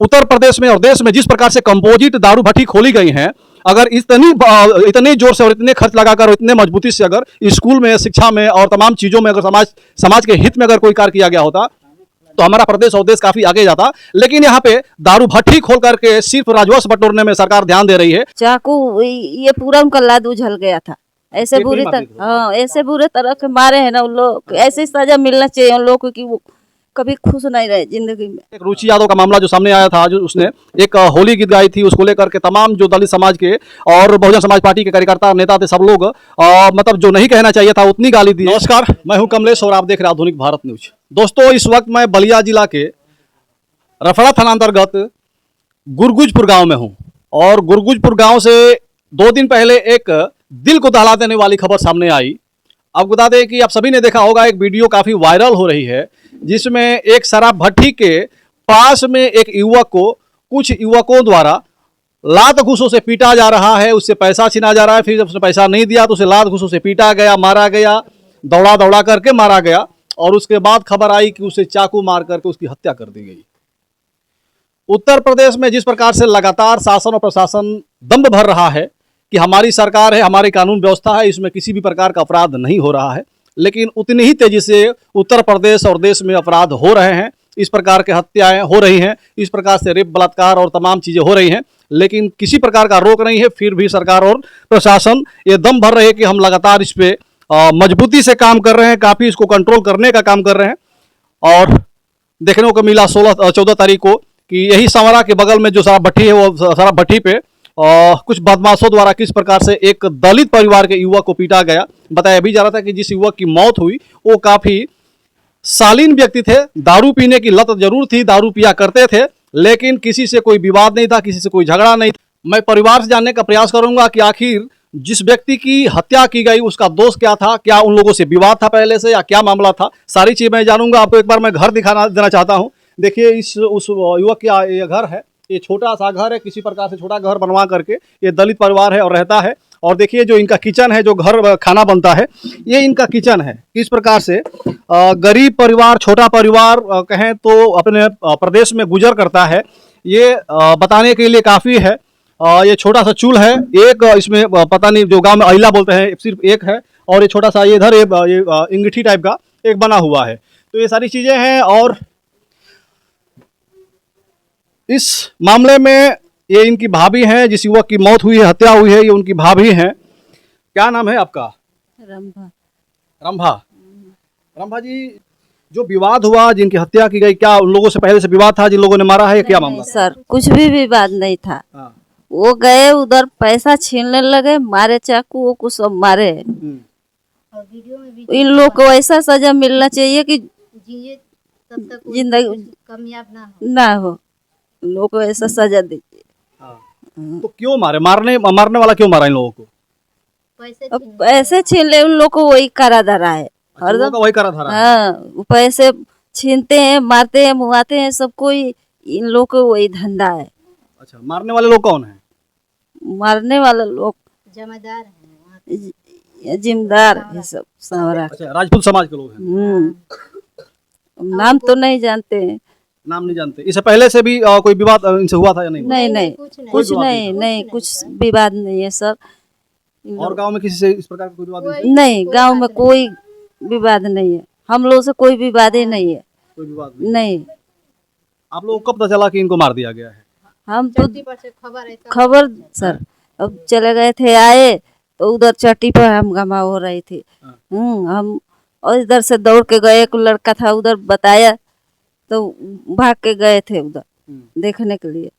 उत्तर प्रदेश में और देश में जिस प्रकार से कंपोजिट दारू भट्टी खोली गई हैं, अगर इतनी जोर से और इतने खर्च लगाकर और इतने मजबूती से अगर स्कूल में, शिक्षा में और तमाम चीज़ों में अगर समाज के हित में अगर कोई कार्य किया गया होता तो हमारा प्रदेश और देश काफी आगे जाता। लेकिन यहाँ पे दारू भट्टी खोल करके सिर्फ राजस्व बटोरने में सरकार ध्यान दे रही है। चाकू ये पूरा उनका लाद उझल गया था। ऐसे बुरी तरह, हाँ, ऐसे बुरे तरह के मारे हैं ना उन लोग। ऐसी सजा मिलना चाहिए उन लोगों को कि वो कभी खुश नहीं रहे जिंदगी में। एक रुचि यादव का मामला जो सामने आया था, जो उसने एक होली गीत गाई थी, उसको लेकर के तमाम जो दलित समाज के और बहुजन समाज पार्टी के कार्यकर्ता नेता थे, सब लोग मतलब जो नहीं कहना चाहिए था उतनी गाली दी। नमस्कार, मैं हूं कमलेश और आप देख रहे हैं आधुनिक भारत न्यूज। दोस्तों, इस वक्त मैं बलिया जिला के रफड़ा थाना अंतर्गत गुरगुजपुर गांव में हूं और गुरगुजपुर गांव से 2 दिन पहले एक दिल को दहला देने वाली खबर सामने आई। आपको बता दें कि आप सभी ने देखा होगा, एक वीडियो काफी वायरल हो रही है जिसमें एक शराब भट्टी के पास में एक युवक को कुछ युवकों द्वारा लात घूसों से पीटा जा रहा है, उससे पैसा छीना जा रहा है। फिर जब उसने पैसा नहीं दिया तो उसे लात घूसों से पीटा गया, मारा गया, दौड़ा दौड़ा करके मारा गया और उसके बाद खबर आई कि उसे चाकू मार करके उसकी हत्या कर दी गई। उत्तर प्रदेश में जिस प्रकार से लगातार शासन और प्रशासन दम्भ भर रहा है कि हमारी सरकार है, हमारी कानून व्यवस्था है, इसमें किसी भी प्रकार का अपराध नहीं हो रहा है, लेकिन उतनी ही तेजी से उत्तर प्रदेश और देश में अपराध हो रहे हैं। इस प्रकार के हत्याएं हो रही हैं, इस प्रकार से रेप, बलात्कार और तमाम चीज़ें हो रही हैं, लेकिन किसी प्रकार का रोक नहीं है। फिर भी सरकार और प्रशासन ये दम भर रहे हैं कि हम लगातार इस पे मजबूती से काम कर रहे हैं, काफ़ी इसको कंट्रोल करने का काम कर रहे हैं। और देखने को मिला 14 तारीख को कि यही संवरा के बगल में जो शराब भट्टी है, वो शराब भट्टी पे कुछ बदमाशों द्वारा किस प्रकार से एक दलित परिवार के युवक को पीटा गया। बताया भी जा रहा था कि जिस युवक की मौत हुई वो काफी शालीन व्यक्ति थे, दारू पीने की लत जरूर थी, दारू पिया करते थे, लेकिन किसी से कोई विवाद नहीं था, किसी से कोई झगड़ा नहीं था। मैं परिवार से जानने का प्रयास करूंगा कि आखिर जिस व्यक्ति की हत्या की गई उसका दोष क्या था, क्या उन लोगों से विवाद था पहले से या क्या मामला था, सारी चीज मैं जानूंगा। आपको एक बार मैं घर दिखाना देना चाहता हूँ। देखिए, उस युवक का ये घर है, ये छोटा सा घर है, किसी प्रकार से छोटा घर बनवा करके ये दलित परिवार है और रहता है। और देखिए जो इनका किचन है, जो घर खाना बनता है, ये इनका किचन है। इस प्रकार से गरीब परिवार, छोटा परिवार कहें तो अपने प्रदेश में गुजर करता है, ये बताने के लिए काफ़ी है। ये छोटा सा चूल्हा है, एक इसमें पता नहीं, जो गांव में अहिला बोलते हैं, सिर्फ एक है। और ये छोटा सा ये इधर ये इंगिठी टाइप का एक बना हुआ है। तो ये सारी चीज़ें हैं। और इस मामले में ये इनकी भाभी हैं, जिस युवक की मौत हुई है, हत्या हुई है, ये उनकी भाभी हैं। क्या नाम है आपका? रंभा। रंभा। रंभा जी, जो विवाद हुआ, जिनकी हत्या की गई, क्या उन लोगों से पहले से विवाद था, जिन लोगों ने मारा है, क्या मामला? सर, कुछ भी विवाद नहीं था। हाँ। वो गए उधर, पैसा छीनने लगे, मारे चाकू, वो कुछ सब मारे। इन लोग को ऐसा सजा मिलना चाहिए कि जिंदगी कामयाब ना हो। लोगों को ऐसा सजा दीजिए। तो क्यों मारे? मारने वाला क्यों मारा इन लोगों को? पैसे छीन ले, उन लोग को वही करा धरा है। हरदम वही करा धरा है। हाँ, पैसे छीनते हैं, मारते हैं, मुआते हैं, सबको इन लोग को वही धंधा है। अच्छा, मारने वाले लोग कौन हैं? मारने वाले लोग जमींदार हैं, जिम्मेदार ये सब सावरा। अच्छा, राजपूत समाज के लोग हैं। नाम तो नहीं जानते हैं। नाम नहीं जानते। इससे पहले से भी कोई विवाद इनसे हुआ था या नहीं? नहीं, कुछ विवाद नहीं है सर। और गांव में किसी से इस प्रकार का कोई विवाद नहीं? गांव में कोई विवाद नहीं है, हम लोग से कोई विवाद ही नहीं है। कोई विवाद नहीं। आप लोगों को कब पता चला कि इनको मार दिया गया है? हम तो खबर सर, अब चले गए थे, आए तो उधर चट्टी पर हम गमा हो रही थी। हम और इधर से दौड़ के गए, एक लड़का था उधर, बताया तो भाग के गए थे उधर देखने के लिए।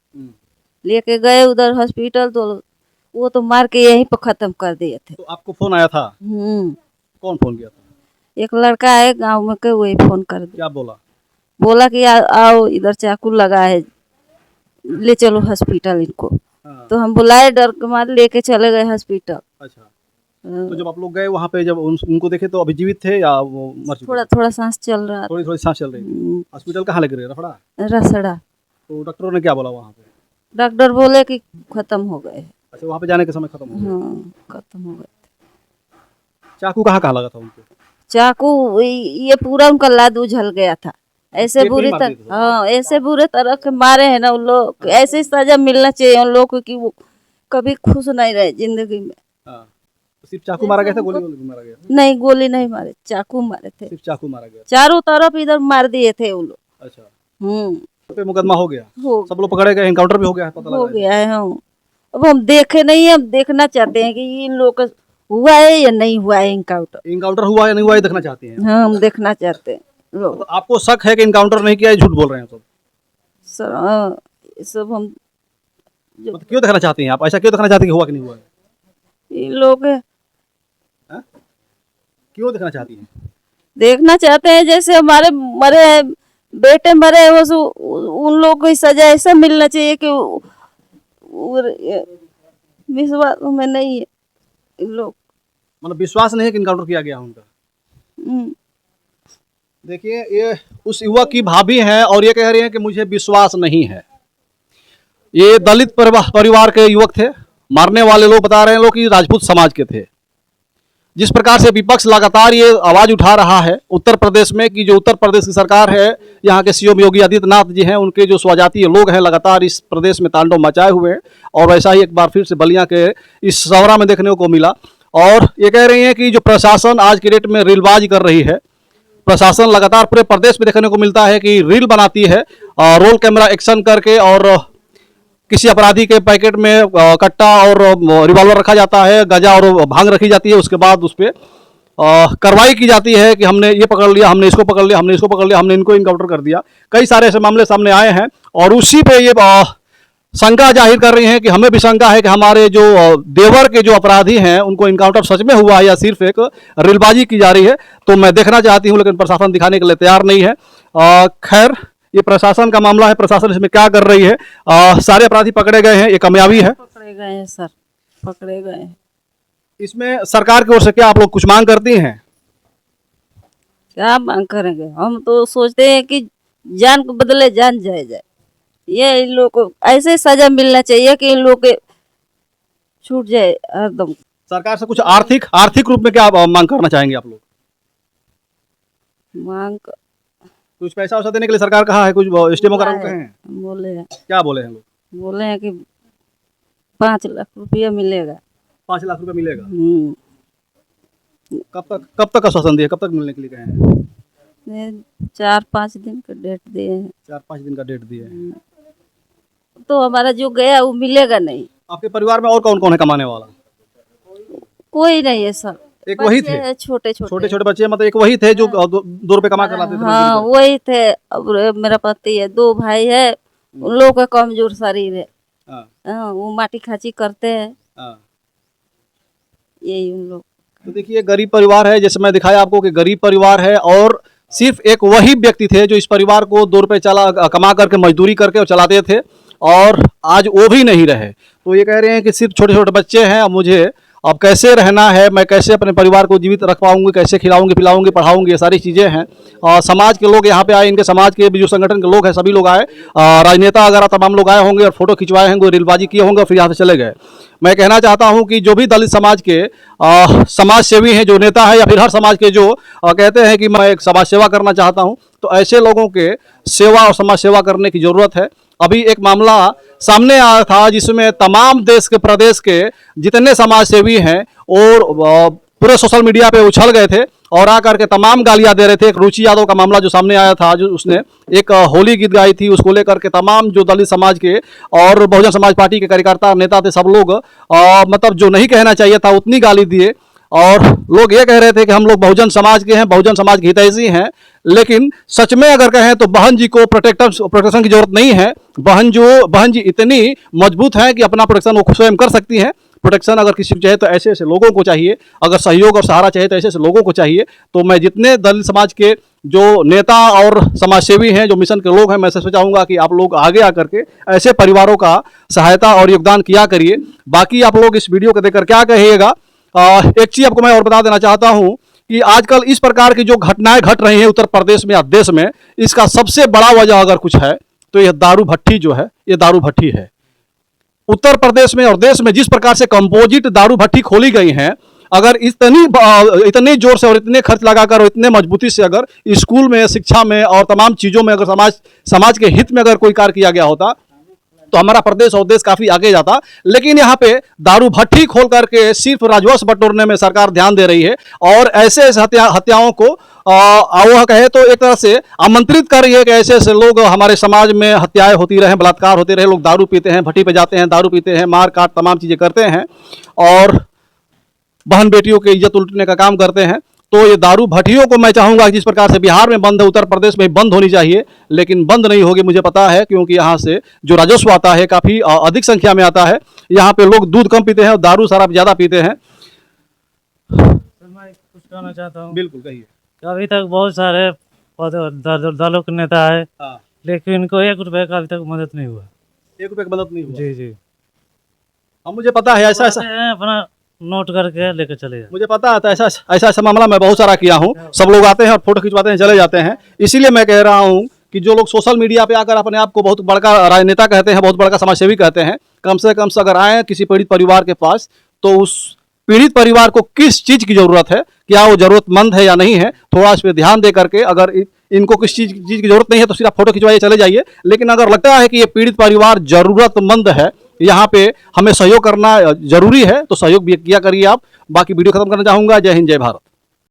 लेके गए उधर हॉस्पिटल, तो वो तो मार के यहीं पर खत्म कर दिए थे। तो आपको फोन आया था? कौन फोन किया था? एक लड़का है गांव में के, वही फोन कर दिया। क्या बोला? बोला कि आओ इधर चाकू लगा है, ले चलो हॉस्पिटल इनको। तो हम बुलाए, डर के मारे लेके चले गए हॉस्पिटल। अच्छा, तो जब आप लोग गए वहाँ पे, जब उनको देखे तो अभी जीवित थे या वो मर चुके? थोड़ा थोड़ा सांस चल रहा, थोड़ी सांस चल रही थी। हॉस्पिटल कहाँ लेके गए? रफड़ा? रसड़ा। तो डॉक्टरों ने क्या बोला वहाँ पे? डॉक्टर बोले कि खत्म हो गए। अच्छा, वहाँ पे जाने के समय खत्म हो गए? हाँ, खत्म हो गए। चाकू कहाँ लगा था उनको? चाकू ये पूरा उनका लाद उझल गया था। ऐसे पेट में ही बुरी मारते थे तरह, हाँ ऐसे बुरे तरह के मारे हैं ना उन लोग, ऐसी सजा मिलना चाहिए उन लोग को कि वो कभी खुश नहीं रहे जिंदगी में। हाँ, तो सिर्फ चाकू मारा गया था, गोली गोली मारा गया? नहीं गोली नहीं मारे, चाकू मारे थे, सिर्फ चाकू मारा गया। चारों तरफ इधर मार दिए थे वो लोग। अच्छा, पे मुकदमा हो गया, हो सब लोग पकड़े गए, एनकाउंटर भी हो गया है, पता हो लगा है? गया है। हाँ अब हम देखे नहीं है, हम देखना चाहते हैं कि इन लोग का हुआ है या नहीं हुआ है इनकाउंटर। इनकाउंटर हुआ या नहीं हुआ ये देखना चाहती हैं? हाँ हम देखना चाहते हैं तो लोग। आपको शक है कि इनकाउंटर नहीं किया है, झूठ बोल रहे हैं सब? सर हाँ, ये सब हम मतलब क्यों देखना चाहती हैं आप, ऐसा क्यों देखना चाहती हैं कि हुआ कि नहीं हुआ है? ये लोग हाँ? क्यों देखना चाहती हैं? देखना चाहते हैं जैसे हमारे मरे हैं, बेटे मरे हैं, उन लोग को सजा ऐसा मिलना चाहिए कि विश्वास में नहीं है इन लोग। मतलब विश्वास नहीं है कि इनकाउंटर किया गया उनका? हम्म, देखिए ये उस युवक की भाभी हैं और ये कह रही हैं कि मुझे विश्वास नहीं है। ये दलित परिवार के युवक थे, मारने वाले लोग बता रहे हैं लोग कि राजपूत समाज के थे। जिस प्रकार से विपक्ष लगातार ये आवाज उठा रहा है उत्तर प्रदेश में कि जो उत्तर प्रदेश की सरकार है, यहाँ के सीएम योगी आदित्यनाथ जी हैं, उनके जो स्वजातीय लोग हैं लगातार इस प्रदेश में तांडव मचाए हुए हैं और वैसा ही एक बार फिर से बलिया के इस सवरा में देखने को मिला। और ये कह रही हैं कि जो प्रशासन आज की डेट में रीलबाजी कर रही है, प्रशासन लगातार पूरे प्रदेश में देखने को मिलता है कि रील बनाती है, रोल कैमरा एक्शन करके, और किसी अपराधी के पैकेट में कट्टा और रिवॉल्वर रखा जाता है, गजा और भांग रखी जाती है, उसके बाद उस पर कार्रवाई की जाती है कि हमने ये पकड़ लिया, हमने इसको पकड़ लिया, हमने इसको पकड़ लिया, हमने इनको इनकाउंटर कर दिया। कई सारे ऐसे मामले सामने आए हैं और उसी पे ये शंका जाहिर कर रही हैं कि हमें भी शंका है कि हमारे जो देवर के जो अपराधी हैं उनको इनकाउंटर सच में हुआ है या सिर्फ एक रीलबाजी की जा रही है। तो मैं देखना चाहती हूँ, लेकिन प्रशासन दिखाने के लिए तैयार नहीं है। खैर ये प्रशासन का मामला है, प्रशासन इसमें क्या कर रही है। सारे अपराधी पकड़े गए हैं, ये कामयाबी है। पकड़े गए हैं सर, पकड़े गए हैं। इसमें सरकार की ओर से क्या आप लोग कुछ मांग करती हैं? क्या मांग करेंगे, हम तो सोचते हैं कि जान को बदले जान जाए। ये इन लोग को ऐसे सजा मिलना चाहिए कि इन लोग के छूट जाए हरदम। सरकार से कुछ आर्थिक रूप में क्या मांग करना चाहेंगे आप लोग? मांग कुछ पैसा वैसा देने के लिए सरकार कहा है, कुछ स्टेमो करा कहे हैं? बोले हैं, क्या बोले हैं लोग? बोले हैं कि 5 लाख रुपया मिलेगा। 5 लाख रुपए मिलेगा? कब तक आश्वासन दिए, कब तक मिलने के लिए कहे हैं? 4-5 दिन का डेट दिए हैं। 4-5 दिन का डेट दिए हैं। तो हमारा जो गया वो मिलेगा नहीं। आपके परिवार में और कौन कौन है कमाने वाला? कोई नहीं है सर, एक वही थे, छोटे छोटे बच्चे, मतलब एक वही थे जो 2 रुपए कमा कर लाते थे? हाँ वही थे। अब मेरा पति है, 2 भाई है, उन लोगों का कमजोर शरीर है। हाँ वो माटी खाची करते हैं, यही उन लोग। तो देखिए गरीब परिवार है, जैसे मैं दिखाया आपको कि गरीब परिवार है और सिर्फ एक वही व्यक्ति थे जो इस परिवार को 2 रुपए कमा करके मजदूरी करके और चलाते थे, और आज वो भी नहीं रहे। तो ये कह रहे हैं कि सिर्फ छोटे छोटे बच्चे हैं, अब मुझे अब कैसे रहना है, मैं कैसे अपने परिवार को जीवित रख पाऊंगी, कैसे खिलाऊंगी पिलाऊंगी पढ़ाऊंगी, ये सारी चीज़ें हैं। और समाज के लोग यहाँ पे आए, इनके समाज के भी जो संगठन के लोग हैं सभी लोग आए, राजनेता वगैरह तमाम लोग आए होंगे और फोटो खिंचवाए होंगे, रीलबाजी किए होंगे और फिर यहाँ से चले गए। मैं कहना चाहता हूँ कि जो भी दलित समाज के समाज सेवी हैं, जो नेता है या फिर हर समाज के जो कहते हैं कि मैं एक समाज सेवा करना चाहता हूँ, तो ऐसे लोगों के सेवा और समाज सेवा करने की ज़रूरत है। अभी एक मामला सामने आया था जिसमें तमाम देश के प्रदेश के जितने समाज सेवी हैं और पूरे सोशल मीडिया पे उछल गए थे और आकर के तमाम गालियां दे रहे थे। एक रुचि यादव का मामला जो सामने आया था, जो उसने एक होली गीत गाई थी, उसको लेकर के तमाम जो दलित समाज के और बहुजन समाज पार्टी के कार्यकर्ता नेता थे, सब लोग मतलब जो नहीं कहना चाहिए था उतनी गाली दिए। और लोग ये कह रहे थे कि हम लोग बहुजन समाज के हैं, बहुजन समाज के हितैषी हैं, लेकिन सच में अगर कहें तो बहन जी को प्रोटेक्शन की जरूरत नहीं है। बहन जी इतनी मजबूत हैं कि अपना प्रोटेक्शन वो स्वयं कर सकती हैं। प्रोटेक्शन अगर किसी को चाहिए तो ऐसे ऐसे लोगों को चाहिए, अगर सहयोग और सहारा चाहिए तो ऐसे ऐसे लोगों को चाहिए। तो मैं जितने दलित समाज के जो नेता और समाजसेवी हैं, जो मिशन के लोग हैं, मैं से चाहूँगा कि आप लोग आगे आकर के ऐसे परिवारों का सहायता और योगदान किया करिए। बाकी आप लोग इस वीडियो को देखकर क्या कहिएगा। एक चीज़ आपको मैं और बता देना चाहता हूँ कि आजकल इस प्रकार की जो घटनाएं घट रही हैं उत्तर प्रदेश में या देश में, इसका सबसे बड़ा वजह अगर कुछ है तो यह दारू भट्टी जो है, ये दारू भट्टी है। उत्तर प्रदेश में और देश में जिस प्रकार से कंपोजिट दारू भट्टी खोली गई हैं, अगर इतनी जोर से और इतने खर्च लगाकर और इतने मजबूती से अगर स्कूल में, शिक्षा में और तमाम चीज़ों में अगर समाज के हित में अगर कोई कार्य किया गया होता तो हमारा प्रदेश और देश काफ़ी आगे जाता। लेकिन यहाँ पे दारू भट्टी खोल करके सिर्फ राजस्व बटोरने में सरकार ध्यान दे रही है और ऐसे ऐसे हत्याओं को वह कहे तो एक तरह से आमंत्रित कर रही है कि ऐसे ऐसे लोग हमारे समाज में हत्याएं होती रहे, बलात्कार होते रहे, लोग दारू पीते हैं, भट्टी पे जाते हैं, दारू पीते हैं, मार काट तमाम चीज़ें करते हैं और बहन बेटियों की इज्जत उल्टने का काम करते हैं। तो ये दारू भट्टियों को मैं चाहूँगा जिस प्रकार से बिहार में बंद है, उत्तर प्रदेश में बंद होनी चाहिए, लेकिन बंद नहीं होगी मुझे पता है, क्योंकि यहाँ से जो राजस्व आता है काफ़ी अधिक संख्या में आता है। यहाँ पे लोग दूध कम पीते हैं और दारू शराब ज़्यादा पीते हैं। मैं कुछ कहना चाहता हूँ। बिल्कुल कहिए। अभी तक बहुत सारे दलों के नेता है, हाँ, लेकिन इनको 1 रुपए का अभी तक मदद नहीं हुआ। 1 रुपये की मदद नहीं हुआ। जी जी, अब मुझे पता है ऐसा आते हैं, अपना नोट करके लेके चले जाते। मुझे पता है, तो ऐसा मामला मैं बहुत सारा किया हूँ। सब लोग आते हैं और फोटो खिंचवाते हैं, चले जाते हैं। इसीलिए मैं कह रहा हूँ कि जो लोग सोशल मीडिया पे आकर अपने आप को बहुत बड़का राजनेता कहते हैं, बहुत बड़का समाजसेवी कहते हैं, कम से कम अगर आए किसी पीड़ित परिवार के पास तो उस पीड़ित परिवार को किस चीज़ की ज़रूरत है, क्या वो ज़रूरतमंद है या नहीं है, थोड़ा इस पर ध्यान दे करके, अगर इनको किस चीज़ की ज़रूरत नहीं है तो सिर्फ फोटो खिंचवाइए, चले जाइए। लेकिन अगर लगता है कि ये पीड़ित परिवार ज़रूरतमंद है, यहाँ पे हमें सहयोग करना जरूरी है, तो सहयोग भी किया करिए आप। बाकी वीडियो खत्म करना चाहूँगा। जय हिंद, जय भारत।